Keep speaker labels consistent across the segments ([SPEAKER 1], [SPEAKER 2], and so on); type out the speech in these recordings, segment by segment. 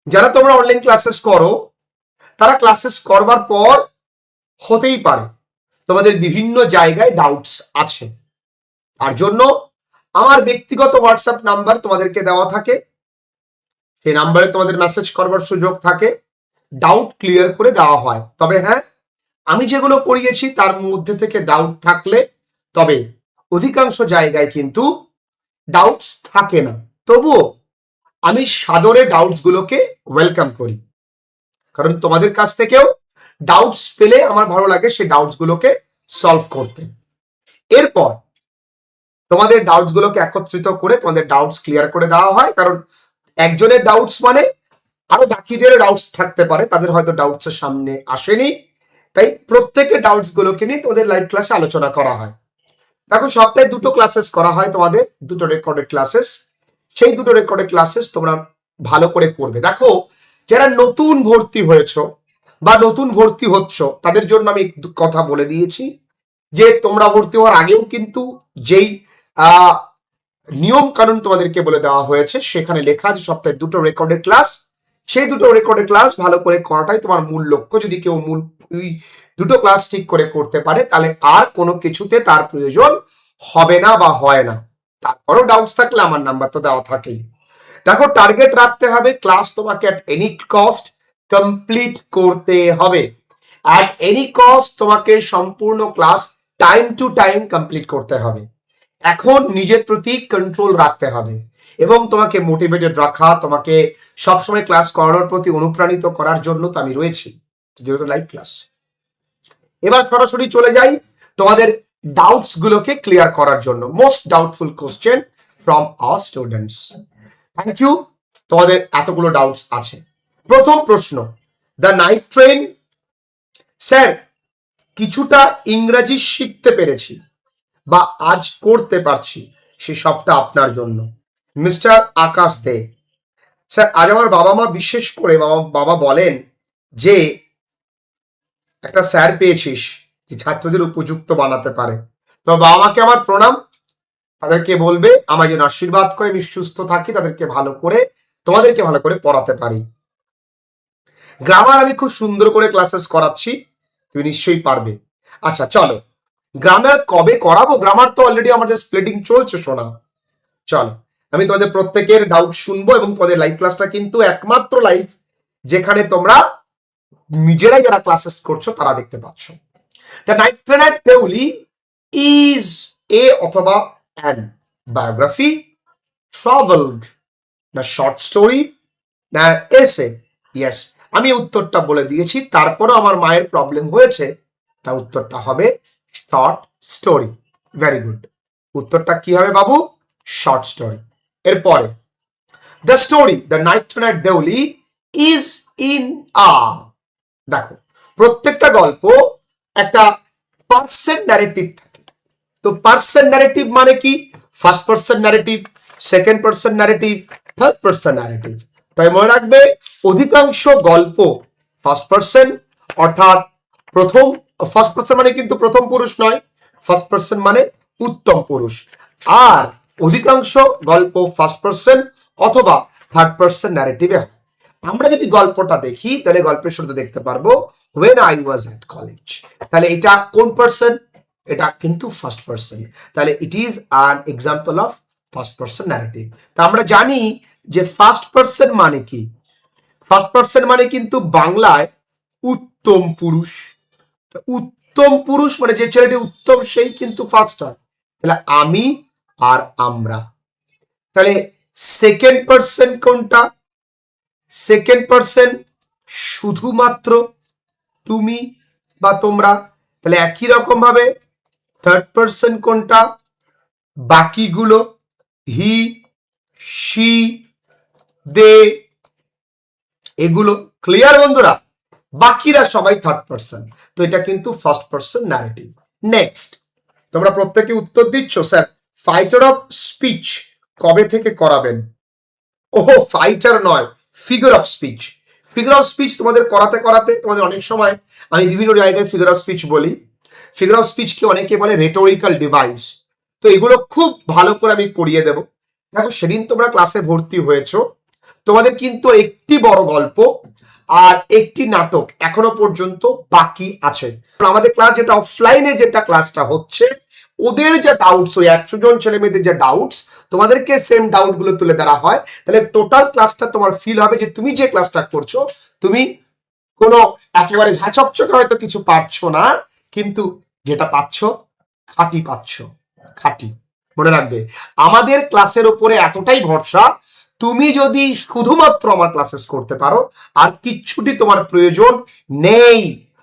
[SPEAKER 1] যারা তোমরা online classes করো তারা ক্লাসেস করবার পর হতেই পারে তোমাদের বিভিন্ন জায়গায় ডাউটস আছে, তার জন্য আমার ব্যক্তিগত হোয়াটসঅ্যাপ নাম্বার তোমাদেরকে দেওয়া থাকে, সেই নাম্বারে তোমাদের মেসেজ করবার সুযোগ থাকে, ডাউট ক্লিয়ার করে দেওয়া হয়। তবে হ্যাঁ, আমি যেগুলো করিয়েছি তার মধ্যে থেকে ডাউট থাকলে, তবে অধিকাংশ জায়গায় কিন্তু ডাউটস থাকে না, তবুও আমি সাদরে ডাউটস গুলোকে ওয়েলকাম করি, কারণ তোমাদের কাছ থেকেও ডাউটস পেলে আমার ভালো লাগে সেই ডাউটস গুলোকে সলভ করতে। এরপর তোমাদের ডাউটস গুলোকে একত্রিত করে তোমাদের ডাউটস ক্লিয়ার করে দেওয়া হয়, কারণ একজনের ডাউটস মানে আরো বাকিদের ডাউটস থাকতে পারে, তাদের হয়তো ডাউটস এর সামনে আসেনি, তাই প্রত্যেকের ডাউটস গুলোকে নিয়ে তোমাদের লাইভ ক্লাসে আলোচনা করা হয়। দেখো, সপ্তাহে 2টো ক্লাসেস করা হয়, তোমাদের 2টো রেকর্ডেড ক্লাসেস। সেই 2টো রেকর্ডেড ক্লাসেস তোমরা ভালো করে করবে। দেখো, যারা নতুন ভর্তি হয়েছ বা নতুন ভর্তি হচ্ছ তাদের জন্য আমি কথা বলে দিয়েছি যে তোমরা ভর্তি হওয়ার আগেও কিন্তু যেই নিয়ম কানুন তোমাদেরকে বলে দেওয়া হয়েছে সেখানে লেখা আছে সপ্তাহে 2টো রেকর্ডেড ক্লাস। সেই 2টো রেকর্ডেড ক্লাস ভালো করে করাটাই তোমার মূল লক্ষ্য। যদি কেউ মূল 2টো ক্লাস ঠিক করে করতে পারে তাহলে আর কোনো কিছুতে তার প্রয়োজন হবে না বা হয় না। তারপরও ডাউটস থাকলে আমার নাম্বার তো দেওয়া থাকেই। দেখো, টার্গেট রাখতে হবে ক্লাস তোমাকে অ্যাট এনি কস্ট কমপ্লিট করতে হবে। অ্যাট এনি কস্ট তোমাকে সম্পূর্ণ class time to time complete করতে হবে। এখন নিজের প্রতি কন্ট্রোল রাখতে হবে এবং তোমাকে মোটিভেটেড রাখা, তোমাকে সবসময় ক্লাস করানোর প্রতি অনুপ্রাণিত করার জন্য তো আমি রয়েছি, যেহেতু লাইভ ক্লাস। এবার সরাসরি চলে যাই তোমাদের ডাউটস গুলোকে ক্লিয়ার করার জন্য। Most doubtful question from our students. Thank you, তোমাদের এতগুলো ডাউটস আছে। প্রথম প্রশ্ন, দ্য নাইট ট্রেন। স্যার, কিছুটা ইংরেজি শিখতে পেরেছি বা আজ করতে পারছি, সে সবটা আপনার জন্য। মিস্টার আকাশ দে। স্যার, আজ আমার বাবা মা, বিশেষ করে বাবা বলেন যে একটা স্যার পেয়েছিস যে ছাত্রদের উপযুক্ত বানাতে পারে। তো বাবা মাকে আমার প্রণাম, তাদেরকে বলবে আমার যেন আশীর্বাদ করে আমি সুস্থ থাকি, তাদেরকে ভালো করে তোমাদেরকে ভালো করে পড়াতে পারি। গ্রামার আমি খুব সুন্দর করে ক্লাসেস করাচ্ছি, তুমি নিশ্চয়ই পারবে। আচ্ছা চলো, গ্রামার কবে করাবো? গ্রামার তো অলরেডি আমাদের স্প্লিটিং চলছে শোনা। চলো, আমি তোমাদের প্রত্যেকের ডাউট শুনবো এবং তোমাদের লাইভ ক্লাসটা কিন্তু একমাত্র লাইভ যেখানে তোমরা নিজেরাই যারা ক্লাসেস করছো তারা দেখতে পাচ্ছ। The night train at Deoli is a অথবা অ্যান বায়োগ্রাফি, ট্রাভেলড, না শর্ট স্টোরি, না এসে? ইয়েস, আমি উত্তরটা বলে দিয়েছি, তারপরও আমার মায়ের প্রবলেম হয়েছে, তা উত্তরটা হবে শর্ট স্টোরি। ভেরি গুড, উত্তরটা কি হবে বাবু? Short story. এরপরে, the story the night train at Deoli is in a. দেখো, প্রত্যেকটা গল্প একটা পার্সন ন্যারেটিভ থাকে। তো পার্সন ন্যারেটিভ মানে কি? First person narrative, second person narrative, third person narrative. তাই মনে রাখবে, অধিকাংশ গল্প ফার্স্ট পার্সন, অর্থাৎ প্রথম। ফার্স্ট পার্সন মানে কিন্তু প্রথম পুরুষ নয়, ফার্স্ট পার্সন মানে উত্তম পুরুষ। আর অধিকাংশ গল্প ফার্স্ট পার্সন অথবা থার্ড পার্সন ন্যারেটিভে হয়। আমরা যদি গল্পটা দেখি তাহলে গল্পের শুরুতে দেখতে পারবো when I was at college, তাহলে এটা কোন পার্সন? এটা কিন্তু ফার্স্ট পার্সন, তাহলে it is an example of first person narrative. তা আমরা জানি যে ফার্স্ট পার্সন মানে কি? ফার্স্ট পার্সন মানে কিন্তু বাংলায় উত্তম পুরুষ। উত্তম পুরুষ মানে যে ছেলেটি উত্তম সেই কিন্তু ফার্স্ট হয়, তাহলে আমি আর আমরা। তাহলে সেকেন্ড পার্সন কোনটা? সেকেন্ড পার্সন শুধুমাত্র তুমি বা তোমরা। তাহলে একই রকম ভাবে থার্ড পার্সন কোনটা? বাকিগুলো হি, শি, দে, এগুলো। ক্লিয়ার বন্ধুরা? বাকিরা সবাই থার্ড পার্সন, তো এটা কিন্তু ফার্স্ট পার্সন ন্যারেটিভ। নেক্সট, তোমরা প্রত্যেকে উত্তর দিচ্ছ স্যার ফাইটার অফ স্পিচ কবে থেকে করাবেন? ওহো, ফাইটার নয়, figure of speech. Figure of speech তোমাদের করাতে করাতে তোমাদের অনেক সময় আমি বিভিন্ন জায়গায় ফিগার অফ স্পিচ বলি। ফিগার অফ স্পিচকে অনেকে বলে রেটোরিক্যাল ডিভাইস। তো এগুলো খুব ভালো করে আমি করিয়ে দেব। দেখো, সেদিন তোমরা ক্লাসে ভর্তি হয়েছো, তোমাদের কিন্তু একটি বড় গল্প আর একটি নাটক এখনো পর্যন্ত বাকি আছে। আমাদের ক্লাস যেটা অফলাইনে যেটা ক্লাসটা হচ্ছে, ওদের যে ডাউটস, ওই 100 জন ছেলে মেয়েদের যে ডাউটস, তোমাদেরকে সেম ডাউট গুলো তুলে ধরা হয়। তাহলে টোটাল ক্লাসটা তোমার ফিল হবে যে তুমি যে ক্লাসটা করছো, তুমি কোনো একেবারে ঝাঁচকচকে হয়তো কিছু পাচ্ছ না, কিন্তু যেটা পাচ্ছ খাঁটি পাচ্ছ, খাঁটি। মনে রাখবে, আমাদের ক্লাসের উপরে এতটাই ভরসা, তুমি যদি শুধুমাত্র আমার ক্লাসেস করতে পারো, আর কিচ্ছুটি তোমার প্রয়োজন নেই।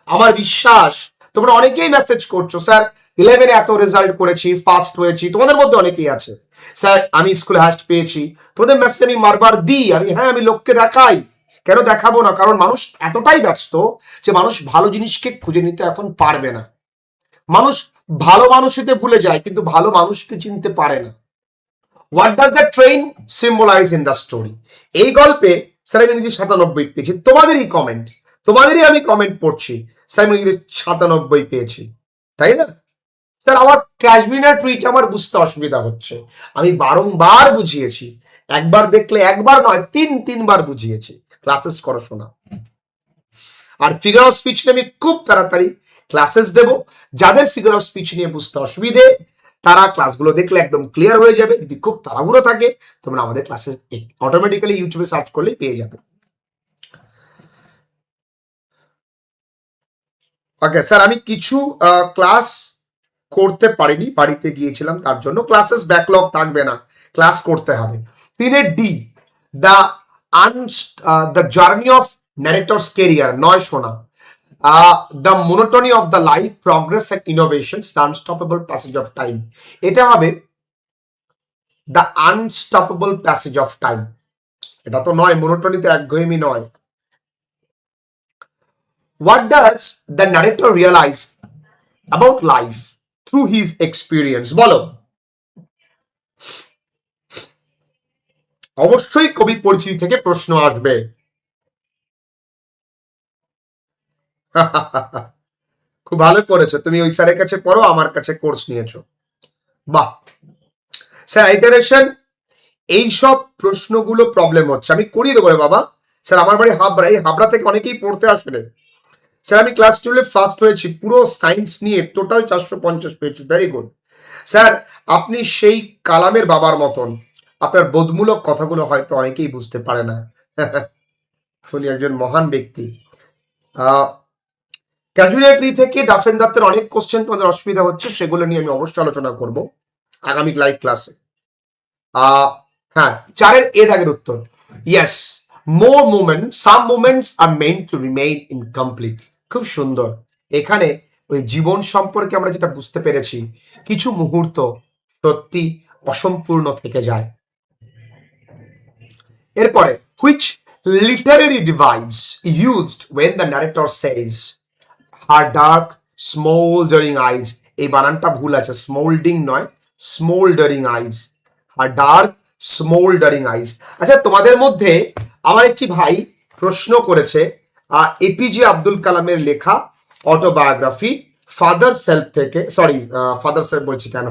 [SPEAKER 1] আমার বিশ্বাস তোমরা অনেকেই মেসেজ করছো, স্যার 11 এত রেজাল্ট করেছি, ফার্স্ট হয়েছি, তোমাদের মধ্যে অনেকেই আছে, স্যার আমি স্কুলে হার্স্ট পেয়েছি। তোমাদের মেসেজ আমি বারবার দিই, আমি লোককে দেখাই। কেন দেখাবো না? কারণ মানুষ এতটাই ব্যস্ত যে মানুষ ভালো জিনিসকে খুঁজে নিতে এখন পারবে না। মানুষ ভালো মানুষেতে ভুলে যায়, কিন্তু ভালো মানুষকে চিনতে পারে না। What does the train symbolise in the story? এই গল্পে স্যার আমি নিজে 97 পেয়েছি। তোমাদেরই কমেন্ট, তোমাদেরই আমি কমেন্ট পড়ছি, স্যার আমি নিজে 97 পেয়েছি, তাই না? স্যার আমার ক্যাশমিনার টুইট আমার বুঝতে অসুবিধা হচ্ছে, আমি বারংবার বুঝিয়েছি, একবার দেখলে একবার নয়, তিনবার বুঝিয়েছি। ক্লাসেস করো শোনা। আর ফিগার অফ স্পিচ নিয়ে আমি খুব তাড়াতাড়ি ক্লাসেস দেব। যাদের ফিগার অফ স্পিচ নিয়ে বুঝতে অসুবিধে, তারা ক্লাসগুলো দেখলে একদম ক্লিয়ার হয়ে যাবে। যদি খুব তাড়াহুড়ো থাকে, তোমরা আমাদের ক্লাসেস অটোমেটিক্যালি ইউটিউবে সার্চ করলেই পেয়ে যাবে। ওকে স্যার, আমি কিছু ক্লাস করতে পারিনি, বাড়িতে গিয়েছিলাম, তার জন্য ক্লাসেস ব্যাকলগ থাকবে না, ক্লাস করতে হবে। 3 D, the the journey of narrator's career, 9 শোনা। The monotony of the life, progress and innovation, the unstoppable passage of time. এটা হবে the unstoppable passage of time. এটা তো নয়, মোনোটনিতে একঘেয়েমি নয়। What does the narrator realize about life through his experience? বলো। অবশ্যই কবি পরিচিতি থেকে প্রশ্ন আসবে। খুব ভালো করেছো তুমি, ওই স্যারের কাছে পড়ো, আমার কাছে কোর্স নিয়েছো, বাহ। স্যার আইটারেশন, এইসব প্রশ্নগুলো প্রবলেম হচ্ছে, আমি করিয়ে দেবো রে বাবা। স্যার আমার বাড়ি হাবড়া, এই হাবড়া থেকে অনেকেই পড়তে আসলে। স্যার আমি ক্লাস 12 ফার্স্ট হয়েছি, পুরো সায়েন্স নিয়ে, টোটাল 450 পেয়েছি, ভেরি গুড। স্যার আপনি সেই কালামের বাবার মতন, আপনার বোধমূলক কথাগুলো হয়তো অনেকেই বুঝতে পারে না। উনি একজন মহান ব্যক্তি। ক্যালকুলেটরি থেকে ডাফেন দাত্তের অনেক কোশ্চেন তোমাদের অসুবিধা হচ্ছে, সেগুলো নিয়ে আমি অবশ্যই আলোচনা করব আগামী লাইভ ক্লাসে। হ্যাঁ, 4 এর দাগের উত্তর, yes, more moment, some moments are meant to remain incomplete. খুব সুন্দর। এখানে ওই জীবন সম্পর্কে আমরা যেটা বুঝতে পেরেছি, কিছু মুহূর্ত সত্যি অসম্পূর্ণ থেকে যায়। এরপরে, which literary device used when the narrator says her dark smouldering eyes, এই বানানটা ভুল আছে, স্মোল্ডিং নয়, স্মোল্ডারিং আইজ, হার ডার্ক স্মোল্ডারিং আইজ। আচ্ছা, তোমাদের মধ্যে আমার একটি ভাই প্রশ্ন করেছে, এপিজে আব্দুল কালামের লেখা অটোবায়োগ্রাফি ফাদার সেলফ থেকে, সরি ফাদার সেলফ বলছি কেন,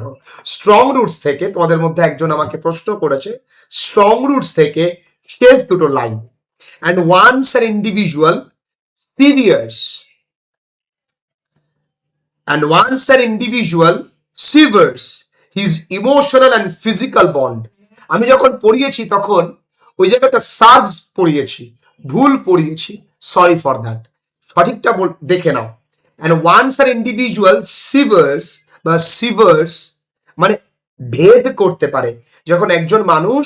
[SPEAKER 1] স্ট্রং রুটস থেকে, তোমাদের মধ্যে একজন আমাকে প্রশ্ন করেছে স্ট্রং রুটস থেকে শেষ দুটো line, and once an individual severs and once an individual severs his emotional and physical bond. আমি যখন পড়িয়েছি তখন ওই জায়গাটা সার্ভস পড়িয়েছি, ভুল পড়িয়েছি, সরি ফর দ্যাট, সঠিকটা দেখে নাও। and once an individual severs বা সিভার্স মানে ভেদ করতে পারে, যখন একজন মানুষ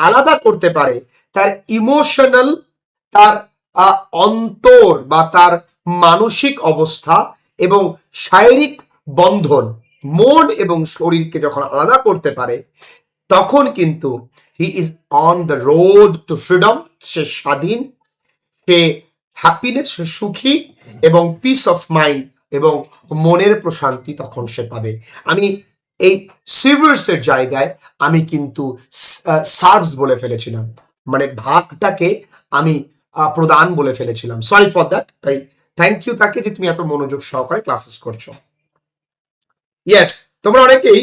[SPEAKER 1] আলাদা করতে পারে তার ইমোশনাল, তার অন্তর বা তার মানসিক অবস্থা এবং শারীরিক বন্ধন, মন এবং শরীরকে যখন আলাদা করতে পারে, তখন কিন্তু he is on the road to freedom, সে স্বাধীন, সে হ্যাপিনেস, সে সুখী এবং পিস অফ মাইন্ড এবং মনের প্রশান্তি তখন সে পাবে। আমি এই সিভার্সের জায়গায় আমি কিন্তু সার্ভস বলে ফেলেছিলাম, মানে ভাগটাকে আমি প্রদান বলে ফেলেছিলাম, সরি ফর দ্যাট। তাই থ্যাংক ইউ তাকে যে তুমি এত মনোযোগ সহকারে ক্লাসেস করছো। ইয়েস, তোমরা অনেকেই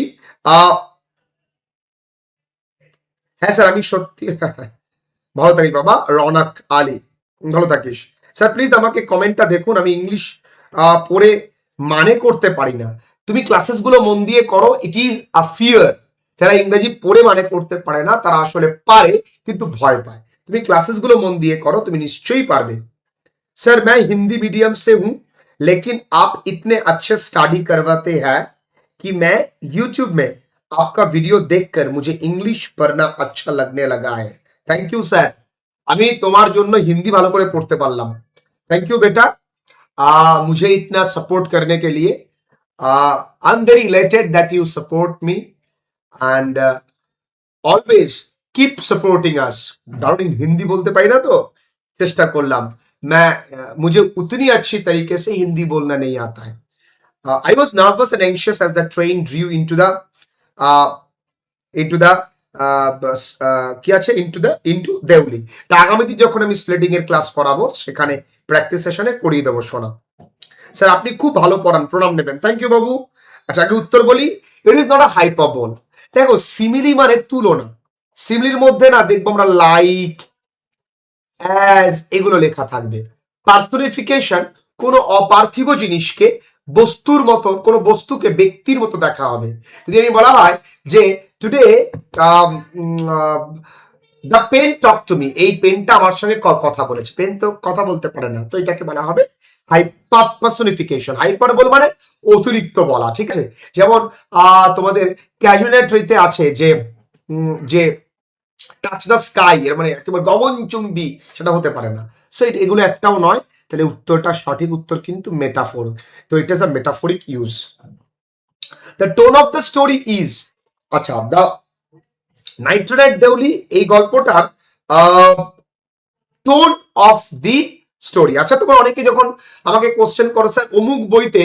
[SPEAKER 1] হ্যাঁ স্যার আমি সত্যি ভালো থাকিস বাবা। রওনাক আলী, ভালো থাকিস। স্যার প্লিজ আমাকে কমেন্টটা দেখুন, আমি ইংলিশ পড়ে মানে করতে পারি না। তুমি ক্লাসেসগুলো মন দিয়ে করো, ইট ইজ আ ফিয়ার। যারা ইংরেজি পড়ে মানে করতে পারে না তারা আসলে পারে কিন্তু ভয় পায়। তুমি ক্লাসেসগুলো মন দিয়ে করো, তুমি নিশ্চয়ই পারবে। सर मैं हिंदी मीडियम से हूं, लेकिन आप इतने अच्छे स्टडी करवाते हैं कि मैं यूट्यूब में आपका वीडियो देखकर मुझे इंग्लिश पढ़ना अच्छा लगने लगा है। थैंक यू স্যার, আমি তোমার জন্য হিন্দি ভালো করে পড়তে পারলাম। थैंक यू बेटा, मुझे इतना सपोर्ट करने के लिए। I am very elated that you support me and always keep supporting আস। দারুণ হিন্দি বলতে পারি না তো চেষ্টা করলাম। मैं मुझे उतनी अच्छी तरीके से हिंदी बोलना नहीं आता है। I was nervous and anxious as the train drew uh, into the কি আছে into দেউলি। তা আগামীতে যখন আমি স্প্লিটিং এর ক্লাস করাবো সেখানে প্র্যাকটিস সেশনে করিয়ে দেবো শোনা। স্যার আপনি খুব ভালো পড়ান, প্রণাম নেবেন। থ্যাংক ইউ বাবু। আচ্ছা আগে উত্তর বলি। It is not a hyperbole. দেখো সিমিলি মানে তুলনা, সিমিলির মধ্যে না দেখবো আমরা লাইক, অ্যাজ এগুলো লেখা থাকবে। পার্সোনিফিকেশন কোনো অপার্থিব জিনিসকে বস্তুর মতো, কোনো বস্তুকে ব্যক্তির মতো দেখা হবে। যদি আমি বলা হয় যে today the pen talk to me, এই পেনটা আমার সঙ্গে কথা বলেছে। পেন তো কথা বলতে পারে না, তো এটাকে বলা হবে পার্সোনিফিকেশন। হাইপারবোল মানে অতিরিক্ত বলা, ঠিক আছে। যেমন তোমাদের ক্যাজুয়ালিটিতে আছে যে যে টাচ দ্য স্কাই, এর মানে একেবারে গগনচুম্বী, সেটা হতে পারে না। সো এগুলো একটাও নয়। তাহলে উত্তরটা, সঠিক উত্তর কিন্তু মেটাফোর। তো it is a মেটাফোরিক use. The tone of the story is, আচ্ছা দ্য নাইট্রেট দেউলি এই গল্পটার টোন অফ দি স্টোরি। আচ্ছা তোমরা অনেকে যখন আমাকে কোশ্চেন করো স্যার অমুক বইতে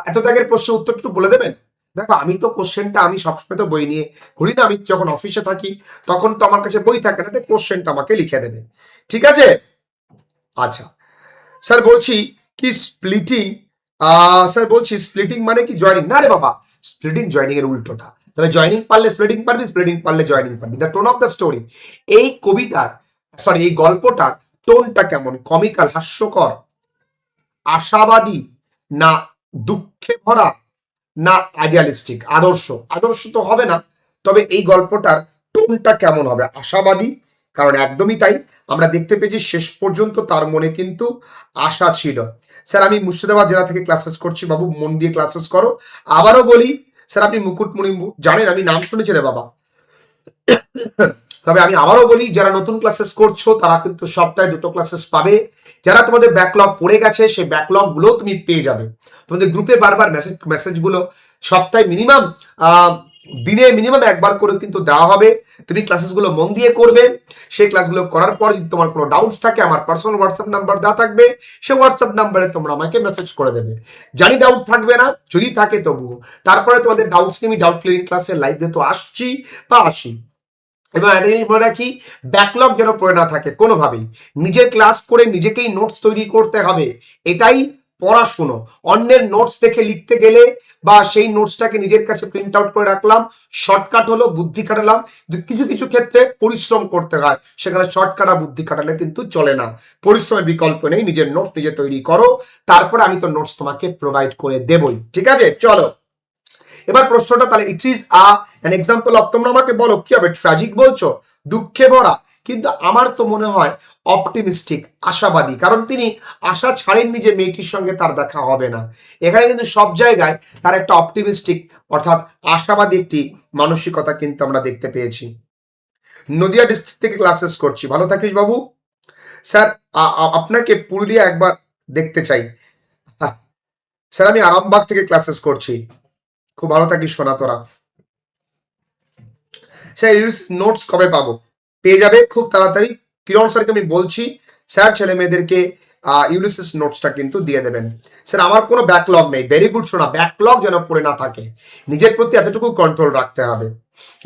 [SPEAKER 1] এত দাগের প্রশ্নের উত্তর একটু বলে দেবেন। দেখো আমি তো কোশ্চেনটা আমি সবসময় তো বই নিয়ে ঘুরি না, আমি যখন অফিসে থাকি তখন তো আমার কাছে বই থাকে না, কোশ্চেনটা আমাকে লিখে দেবে, ঠিক আছে। আচ্ছা স্যার বলছি কি স্প্লিটিং, স্যার বলছি স্প্লিটিং মানে কি জয়নিং? না রে বাবা, স্প্লিটিং জয়নিং এর উল্টোটা। তবে জয়নিং পারলে স্প্লিটিং পারবি, স্প্লিটিং পারলে জয়নিং পারবি। The tone of the story, এই কবিতার সরি এই গল্পটার টোনটা কেমন? কমিক্যাল, হাস্যকর, আশাবাদী, না দুঃখে ভরা, না আইডিয়ালিস্টিক, আদর্শ? আদর্শ তো হবে না, তবে এই গল্পটার টোনটা কেমন হবে? আশাবাদী, কারণ একদমই তাই, আমরা দেখতে পেয়েছি শেষ পর্যন্ত তার মনে কিন্তু আশা ছিল। স্যার আমি মুর্শিদাবাদ জেলা থেকে ক্লাসেস করছি, বাবু মন দিয়ে ক্লাসেস করো। আবারও বলি স্যার আপনি মুকুটমণি জানেন, আমি নাম শুনেছি রে বাবা। তবে আমি আবারও বলি যারা নতুন ক্লাসেস করছো তারা কিন্তু সপ্তাহে 2টো ক্লাসেস পাবে। যারা তোমাদের ব্যাকলগ পড়ে গেছে সেই ব্যাকলগ গুলো তুমি পেয়ে যাবে। তোমাদের গ্রুপে বারবার মেসেজগুলো সপ্তাহে মিনিমাম দিনে মিনিমাম একবার করে কিন্তু দেওয়া হবে। তুমি ক্লাসেসগুলো মন দিয়ে করবে। সেই ক্লাসগুলো করার পর যদি তোমার কোনো ডাউটস থাকে আমার পার্সোনাল হোয়াটসঅ্যাপ নাম্বার দেওয়া থাকবে, সেই হোয়াটসঅ্যাপ নাম্বারে তোমরা আমাকে মেসেজ করে দেবে। জানি ডাউট থাকবে না, যদি থাকে তবুও তারপরে তোমাদের ডাউটস নিয়ে আমি ডাউট ক্লিয়ারিং ক্লাসে লাইভ দিয়ে তো আসছি বা আসি। এবং একটা জিনিস বলে রাখি, ব্যাকলগ যেন পড়ে না থাকে কোনোভাবেই। নিজের ক্লাস করে নিজেকেই নোটস তৈরি করতে হবে, এটাই পড়াশুনো। অন্যের নোটস দেখে লিখতে গেলে বা সেই নোটসটাকে নিজের কাছে প্রিন্ট আউট করে রাখলাম, শর্টকাট হলো, বুদ্ধি খাটালাম। কিছু কিছু ক্ষেত্রে পরিশ্রম করতে হয়, সেখানে শর্টকাট আর বুদ্ধি খাটালে কিন্তু চলে না। পরিশ্রমের বিকল্প নেই, নিজের নোটস নিজে তৈরি করো, তারপরে আমি তো নোটস তোমাকে প্রোভাইড করে দেবই, ঠিক আছে। চলো এবার প্রশ্নটা তাহলে it is an example of, তোমরা আমাকে বলো কি হবে? ট্র্যাজিক বলছো, দুঃখে ভরা, কিন্তু আমার তো মনে হয় অপটিমিস্টিক, আশাবাদী, কারণ তিনি আশা ছাড়েননি যে মেয়েটির সঙ্গে তার দেখা হবে না। এখানে কিন্তু সব জায়গায় তার একটা অপটিমিস্টিক অর্থাৎ আশাবাদী একটি মানসিকতা কিন্তু আমরা দেখতে পেয়েছি। নদিয়া ডিস্ট্রিক্ট থেকে ক্লাসেস করছি, ভালো থাকিস বাবু। স্যার আপনাকে পুরুলিয়া একবার দেখতে চাই। স্যার আমি আরামবাগ থেকে ক্লাসেস করছি, খুব ভালো থাকিস সোনা তোরা। স্যার নোটস কবে পাবো? পেয়ে যাবে খুব তাড়াতাড়ি। কিরণ স্যারকে আমি বলছি, স্যার ছেলে মেয়েদেরকে ইউলিসিস নোটসটা কিন্তু দিয়ে দেবেন। স্যার আমার কোনো ব্যাকলগ নেই, ভেরি গুড শোনা, ব্যাকলগ যেন পড়ে না থাকে। নিজের প্রতি এতটুকু কন্ট্রোল রাখতে হবে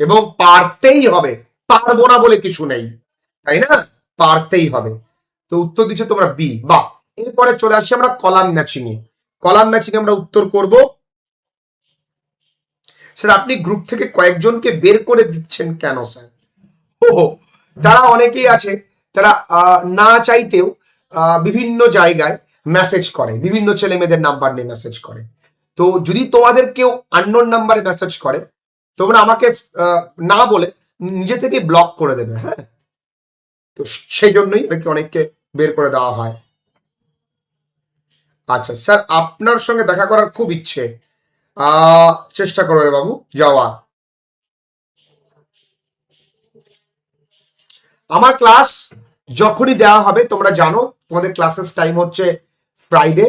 [SPEAKER 1] এবং পারতেই হবে, পারবো না বলে কিছু নেই, তাই না? পারতেই হবে। তো উত্তর দিচ্ছ তোমরা বি, বাহ। এরপরে চলে আসি আমরা কলাম ম্যাচিং এ। কলাম ম্যাচিং আমরা উত্তর করব। স্যার আপনি গ্রুপ থেকে কয়েকজনকে বের করে দিচ্ছেন কেন স্যার? ও তারা অনেকেই আছে তারা না চাইতেও বিভিন্ন জায়গায় মেসেজ করে, বিভিন্ন ছেলে মেয়েদের নাম্বার নিয়ে মেসেজ করে। তো যদি তোমাদের কেউ আননোন নাম্বারে মেসেজ করে, তোমরা আমাকে না বলে নিজে থেকে ব্লক করে দেবে। হ্যাঁ, তো সেই জন্যই আর কি অনেককে বের করে দেওয়া হয়। আচ্ছা স্যার, আপনার সঙ্গে দেখা করার খুব ইচ্ছে, চেষ্টা করো রে বাবু যাওয়া। আমার ক্লাস যখনই দেওয়া হবে, তোমরা জানো তোমাদের ক্লাসেস টাইম হচ্ছে ফ্রাইডে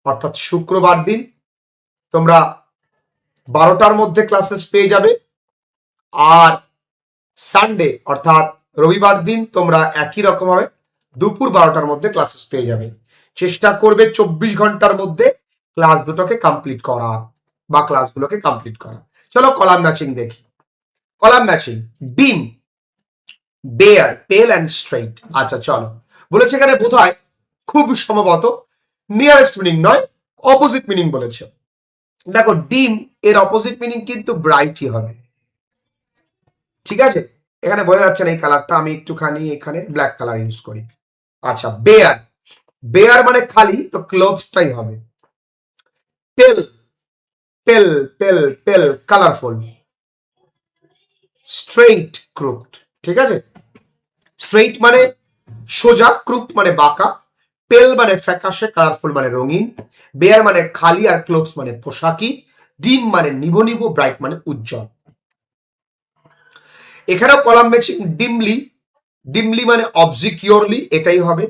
[SPEAKER 1] অর্থাৎ শুক্রবার দিন তোমরা 12টার মধ্যে ক্লাসেস পেয়ে যাবে, আর সানডে অর্থাৎ রবিবার দিন তোমরা একই রকম ভাবে দুপুর 12টার মধ্যে ক্লাসেস পেয়ে যাবে। চেষ্টা করবে 24 ঘন্টার মধ্যে ক্লাস দুটোকে কমপ্লিট করা বা ক্লাসগুলোকে কমপ্লিট করা। চলো কলাম ম্যাচিং দেখি। কলাম ম্যাচিং, ডিম, বেয়ার, পেল অ্যান্ড স্ট্রেইট। আচ্ছা চলো, বলেছে এখানে বোধহয় খুব সম্ভবত নিয়ারেস্ট মিনিং নয়, অপোজিট মিনিং বলেছে। দেখো ডিম এর অপোজিট মিনিং কিন্তু ব্রাইটই হবে, ঠিক আছে? এখানে বোঝা যাচ্ছে না এই কালারটা, আমি একটুখানি এখানে ব্ল্যাক কালার ইউজ করি। আচ্ছা, বেয়ার, বেয়ার মানে খালি, তো ক্লোথটাই হবে। পেল, পেল পেল পেল কালারফুল। স্ট্রেইট, ক্রুকড, ঠিক আছে? স্ট্রেইট মানে সোজা, ক্রুকড মানে বাঁকা, পেল মানে ফ্যাকাশে, কালারফুল মানে রঙিন, বেয়ার মানে খালি, আর ক্লোথস মানে পোশাকি, ডিম মানে নিভো নিভো, ব্রাইট মানে উজ্জ্বল। এখানেও কলাম ম্যাচিং, ডিমলি, ডিমলি মানে অবজিকিউরলি, এটাই হবে।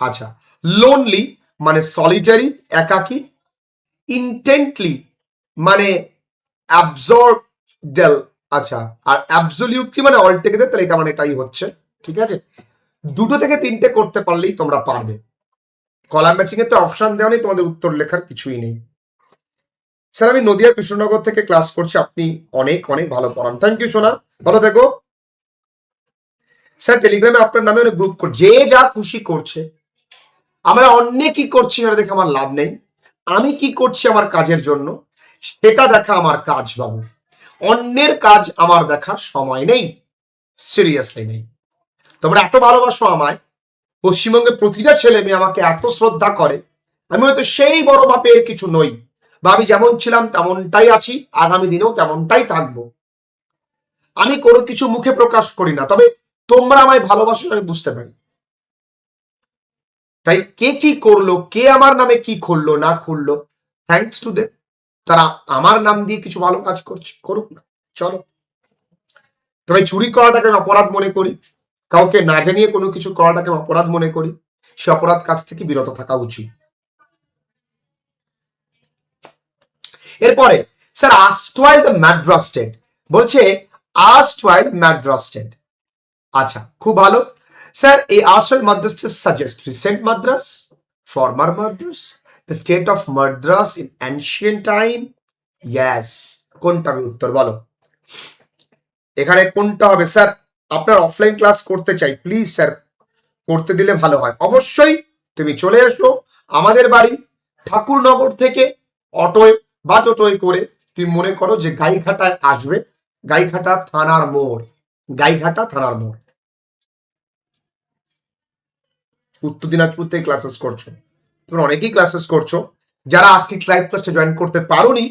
[SPEAKER 1] আচ্ছা, লোনলি মানে সলিটারি, একাকী, ইন্টেন্টলি মানে অ্যাবজর্বডেল। আচ্ছা, আর অ্যাবসলিউটলি মানে অলটুগেদার, তাহলে এটা মানে এটাই হচ্ছে, ঠিক আছে? দুটো থেকে তিনটে করতে পারলেই তোমরা পারবে। কলাম ম্যাচিং এর তো অপশন দেওয়া নেই, তোমাদের উত্তর লেখার কিছুই নেই। স্যার আমি নদিয়া কৃষ্ণনগর থেকে ক্লাস করছি, আপনি অনেক অনেক ভালো পড়ান। থ্যাংক ইউ সোনা, ভালো থেকো। স্যার টেলিগ্রামে আপনার নামে অনেক গ্রুপ করছে, যে যা খুশি করছে, আমরা অন্য কি করছি সেটা দেখে আমার লাভ নেই। আমি কি করছি আমার কাজের জন্য সেটা দেখা আমার কাজ বাবু, অন্যের কাজ আমার দেখার সময় নেই, সিরিয়াসলি নেই। তোমরা এত ভালোবাসো আমায়, পশ্চিমবঙ্গের প্রতিটা ছেলে মেয়ে আমাকে এত শ্রদ্ধা করে, আমি হয়তো সেই বড় মাপের কিছু নই, বা আমি যেমন ছিলাম তেমনটাই আছি, আগামী দিনেও তেমনটাই থাকবো। আমি কোনো কিছু মুখে প্রকাশ করি না, তবে তোমরা আমায় ভালোবাসো আমি বুঝতে পারি। তাই কে কি করলো, কে আমার নামে কি খুললো না খুললো, থ্যাংকস টু দে, তারা আমার নাম দিয়ে কিছু ভালো কাজ করছে, করুক না, চলো। তবে চুরি করাটাকে আমি অপরাধ মনে করি, কাউকে না জানিয়ে কোনো কিছু করাটাকে আমি অপরাধ মনে করি, সে অপরাধ কাজ থেকে বিরত থাকা উচিত। এরপরে sir erstwhile the Madras state, বলছে আর্স্টওয়াইল মাদ্রাস স্টেট। আচ্ছা খুব ভালো স্যার, এই erstwhile Madras suggest recent Madras, former Madras, the state of Madras in ancient time. Yes, কোনটা আমি উত্তর বলো এখানে কোনটা হবে? স্যার আপনার অফলাইন ক্লাস করতে চাই, প্লিজ স্যার করতে দিলে ভালো হয়। অবশ্যই তুমি চলে এসো আমাদের বাড়ি, ঠাকুরনগর থেকে অটোয় বা টোটোয় করে তুমি মনে করো যে গাইঘাটায় আসবে, গাইঘাটা থানার মোড়, গাইঘাটা থানার মোড়, উত্তর দিনাজপুর থেকে ক্লাসেস করছো, তোমরা অনেকেই ক্লাসেস করছো, যারা আজকে লাইভ ক্লাসে জয়েন করতে পারোনি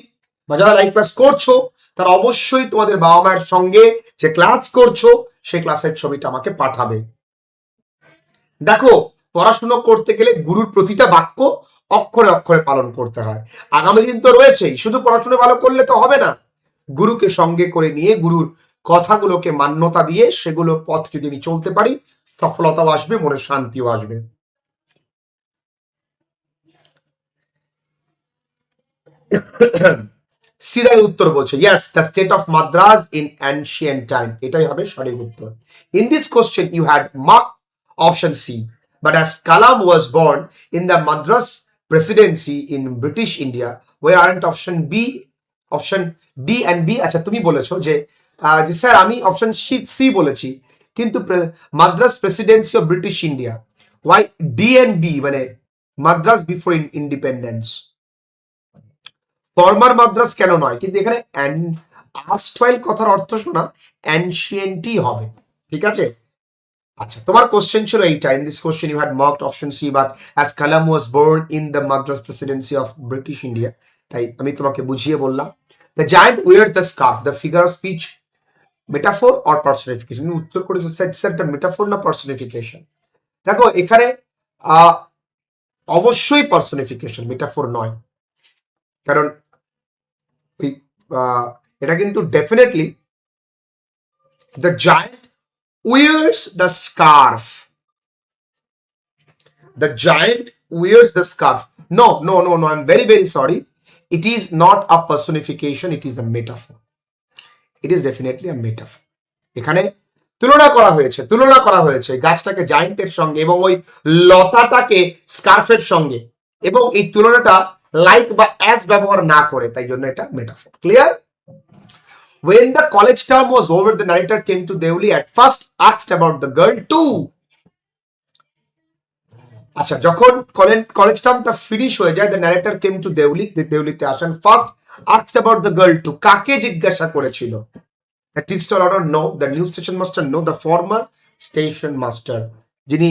[SPEAKER 1] বা যারা লাইভ ক্লাস করছো, তারা অবশ্যই তোমাদের বাবা মায়ের সঙ্গে যে ক্লাস করছো সেই ক্লাসের ছবিটা আমাকে পাঠাবে। দেখো পড়াশুনো করতে গেলে গুরুর প্রতিটা বাক্য অক্ষরে অক্ষরে পালন করতে হয়। আগামী দিন তো রয়েছেই, শুধু পড়াশুনো ভালো করলে তো হবে না, গুরুকে সঙ্গে করে নিয়ে গুরুর কথাগুলোকে মান্যতা দিয়ে সেগুলো পথ যদি আমি চলতে পারি, সফলতাও আসবে, মনে শান্তিও আসবে। সিরাই উত্তর বলছে yes, the state of Madras in ancient time, এটাই হবে সঠিক উত্তর। In this question you had mark option C, but as Kalam was born in the Madras presidency in British India, why aren't option B, option D and B. আচ্ছা তুমি বলেছো যে sir আমি option C বলেছি, কিন্তু Madras presidency of British India, why D and B মানে Madras before independence, former Madras কেন নয়, কিন্তু এখানে আর্স্টওয়াইল কথার অর্থ শোনা অ্যানশিয়েন্টই হবে, ঠিক আছে। আচ্ছা, তোমার কোশ্চেন ছিল এইটা, in this question you had marked option C, but as Kalam was born in the Madras presidency of British India, তাই আমি তোমাকে বুঝিয়ে বললাম। The giant wears the scarf, the figure of speech, metaphor or personification. উত্তর করেছো sir metaphor না personification. দেখো এখানে অবশ্যই পার্সনিফিকেশন, মেটাফোর নয়, কারণ ওই এটা কিন্তু definitely the giant wears the scarf. The giant wears the scarf. No, no, no, no. I'm very, very sorry. It is not a personification. It is a metaphor. It is definitely a metaphor. এখানে তুলনা করা হয়েছে গাছটাকে জায়ান্টের সঙ্গে এবং ওই লতাটাকে স্কার্ফের সঙ্গে, এবং এই তুলনাটা লাইক বা অ্যাজ ব্যবহার না করে, তাই জন্য এটা metaphor. Clear? When the college term was over, the narrator came to Deoli, at first asked about the girl too. আচ্ছা, যখন কলেজ টার্মটা ফিনিশ হয়ে যায়, the narrator came to Deoli, দেউলিতে আসেন, first asked about the girl too. কাকে জিজ্ঞাসা করেছিল? The tea stall owner, no. The new station master, no. The former station master, যিনি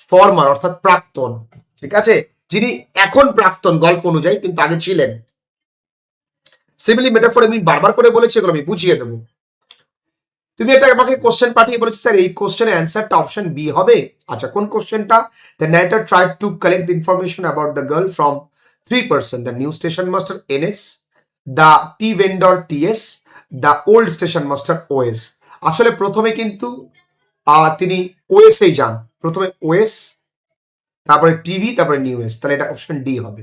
[SPEAKER 1] former অর্থাৎ প্রাক্তন, ঠিক আছে, যিনি এখন প্রাক্তন গল্প অনুযায়ী কিন্তু আগে ছিলেন। সিমিলি মেটাফোর আমি বারবার করে বলেছি, এগুলো আমি বুঝিয়ে দেবো। তুমি এটা আমাকে কোশ্চেন পাঠিয়ে বলেছো স্যার এই কোশ্চেনের অ্যান্সারটা অপশন বি হবে। আচ্ছা, কোন কোশ্চেনটা? The narrator tried to collect the information about the girl from three person, the new station master NS, the tea vendor TS, the old station master OS। আসলে প্রথমে কিন্তু তিনি OS এই যান, প্রথমে OS, তারপরে টিভি, তারপরে নিউ এস, তাহলে এটা অপশন ডি হবে।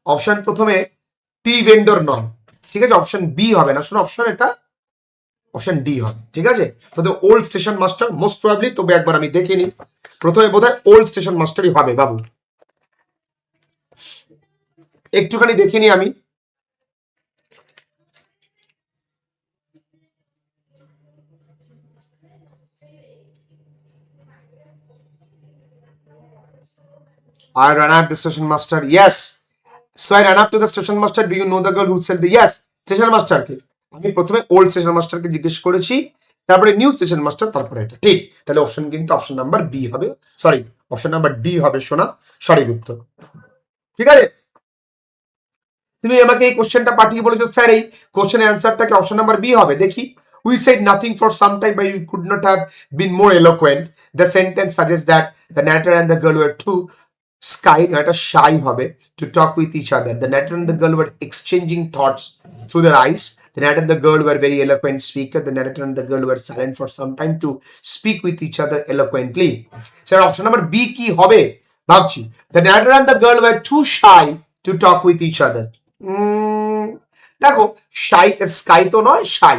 [SPEAKER 1] অপশন প্রথমে টি ভেন্ডর নয়, ঠিক আছে, অপশন বি হবে না, শোনো অপশন এটা অপশন ডি হবে, ঠিক আছে। প্রথমে old station master most probably, তবে একবার আমি দেখে নিই, প্রথমে বোধহয় ওল্ড স্টেশন মাস্টারই হবে বাবু, একটুখানি দেখে নিই আমি। I ran up the station master. Yes. So I ran up to the station master. Do you know the girl who said the yes? Station মাস্টারকে আমি প্রথমে ওল্ড স্টেশন মাস্টারকে জিজ্ঞেস করেছি, তারপরে নিউ স্টেশন মাস্টার, তারপরে এটা, ঠিক। তাহলে অপশন কিন্তু অপশন নাম্বার বি হবে, সরি অপশন নাম্বার ডি হবে শোনা, সঠিক উত্তর, ঠিক আছে। তুমি আমাকে এই কোশ্চেনটা পাঠিয়ে বলেছো স্যার এই কোশ্চেনের অ্যান্সারটাকে অপশন নাম্বার বি হবে, দেখি। We said nothing for some time, but you could not have been more eloquent. The sentence suggests that the narrator and the girl were too shy হবে, to talk with each other. The narrator and the girl were exchanging thoughts through their eyes. The narrator and the girl were very eloquent speaker. The narrator and the girl were silent for some time to speak with each other eloquently. Sir, option number B কি হবে ভাবছি। The narrator and the girl were too shy to talk with each other. দেখো sky তো নয়, shy.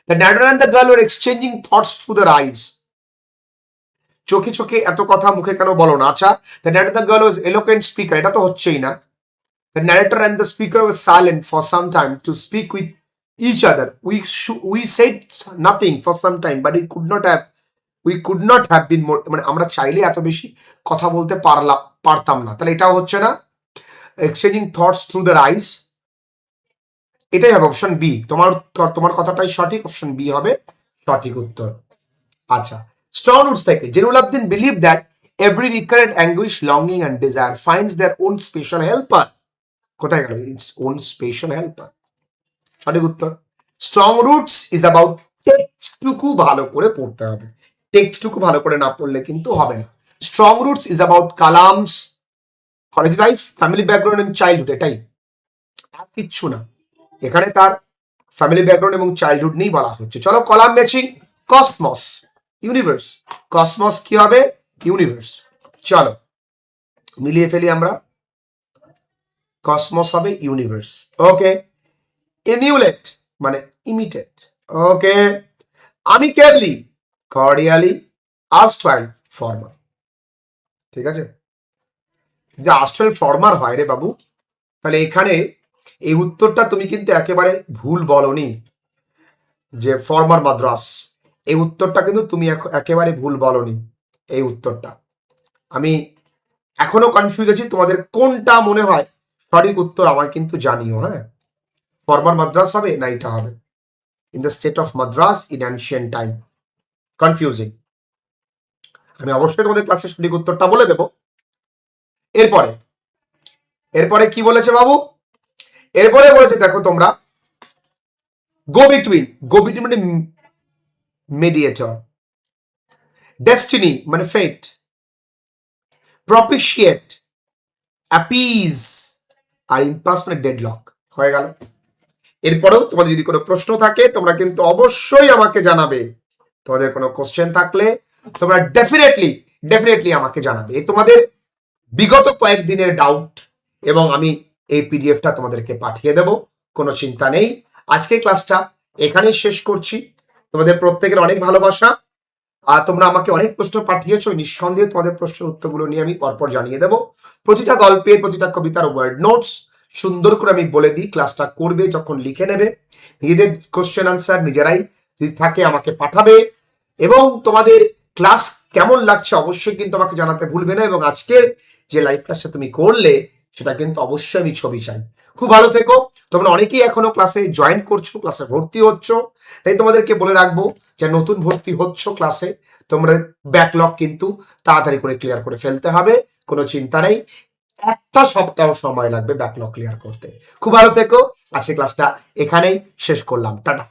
[SPEAKER 1] The narrator and the girl were exchanging thoughts through their eyes. চোখে চোখে এত কথা মুখে কেন বলো না? আচ্ছা, the narrator and the girl was eloquent speaker, এটা তো হচ্ছেই না। The narrator and the speaker was silent for some time to speak with each other. We said nothing for some time, but we could not have been more, মানে আমরা চাইলে এত বেশি কথা বলতে পারতাম না, তাহলে এটাও হচ্ছে না। Exchanging thoughts through their eyes, এটাই হবে অপশন বি। তোমার কথাটাই সঠিক, অপশন বি হবে সঠিক উত্তর। আচ্ছা, স্ট্রং রুটস থেকে Jainulabdeen believe that every recurrent anguish, longing and desire finds their own special helper. কোথায় গেল ইটস ওন স্পেশাল হেল্পার? সঠিক উত্তর। স্ট্রং রুটস ইজ অ্যাবাউট টেক্সটটুকু ভালো করে পড়তে হবে, টেক্সটটুকু ভালো করে না পড়লে কিন্তু হবে না। Strong roots is about Kalam's college life, family background and childhood, এটাই, আর কিচ্ছু না। এখানে তার ফ্যামিলি ব্যাকগ্রাউন্ড এবং চাইল্ডহুড নিয়েই বলা হচ্ছে। চলো column matching, cosmos universe, cosmos কি হবে? ইউনিভার্স। চলো মিলিয়ে ফেলি আমরা, কসমস হবে ইউনিভার্স। ওকে, এমিউলেট মানে ইমিটেট, ওকে, আমিকেবলি, কর্ডিয়ালি, আর্স্টওয়াইল, ফর্মার, ঠিক আছে। যদি আর্স্টওয়াইল ফর্মার হয় রে বাবু, তাহলে এখানে এই উত্তরটা তুমি কিন্তু একেবারে ভুল বলনি, যে ফর্মার মাদ্রাস, এই উত্তরটা কিন্তু তুমি একেবারে ভুল বলনি। এই উত্তরটা আমি এখনো কনফিউজ আছি, তোমাদের কোনটা মনে হয় সঠিক উত্তর আমার কিন্তু জানিও, হ্যাঁ। ফর্মার মাদ্রাস হবে না এটা হবে? In the state of Madras in ancient time. Confusing. আমি অবশ্যই তোমাদের ক্লাসের সঠিক উত্তরটা বলে দেব। এরপরে এরপরে কি বলেছে বাবু? এরপরে বলেছে দেখো তোমরা, গো বিটুইন। গো বিটুইন মানে মিডিয়েটর। ডেস্টিনি মানে ফেট। প্রপিশিয়েট, অ্যাপিজ, আর ইম্পাস মানে ডেডলক। হয়ে গেল। এরপরেও তোমাদের যদি কোনো প্রশ্ন থাকে তোমরা কিন্তু অবশ্যই আমাকে জানাবে। তোমাদের কোনো কোশ্চেন থাকলে তোমরা ডেফিনেটলি আমাকে জানাবে। এই তোমাদের বিগত কয়েকদিনের ডাউট, এবং আমি এই পিডিএফটা তোমাদেরকে পাঠিয়ে দেব, কোনো চিন্তা নেই। আজকে ক্লাসটা এখানেই শেষ করছি। তোমাদের প্রত্যেকের অনেক ভালোবাসা, আর তোমরা আমাকে অনেক প্রশ্ন পাঠিয়েছো। নিঃসন্দেহে তোমাদের প্রশ্নের উত্তরগুলো নিয়ে আমি পরপর জানিয়ে দেব। প্রতিটা গল্পের, প্রতিটা কবিতার ওয়ার্ড নোটস সুন্দর করে আমি বলে দিই। ক্লাসটা করবে যখন লিখে নেবে, নিজেদের কোশ্চেন আনসার নিজেরাই যদি থাকে আমাকে পাঠাবে। এবং তোমাদের ক্লাস কেমন লাগছে অবশ্যই কিন্তু আমাকে জানাতে ভুলবে না। এবং আজকের যে লাইভ ক্লাসটা তুমি করলে সেটা কিন্তু অবশ্যই আমি ছবি চাই। খুব ভালো থেকো। তোমরা অনেকেই এখনো ক্লাসে জয়েন করছো, ক্লাসে ভর্তি হচ্ছ, তাই তোমাদেরকে বলে রাখবো যে নতুন ভর্তি হচ্ছ ক্লাসে, তোমরা ব্যাকলগ কিন্তু তাড়াতাড়ি করে ক্লিয়ার করে ফেলতে হবে। কোনো চিন্তা নেই, একটা সপ্তাহ সময় লাগবে ব্যাকলগ ক্লিয়ার করতে। খুব ভালো থেকো। আজকে ক্লাসটা এখানেই শেষ করলাম। টাটা।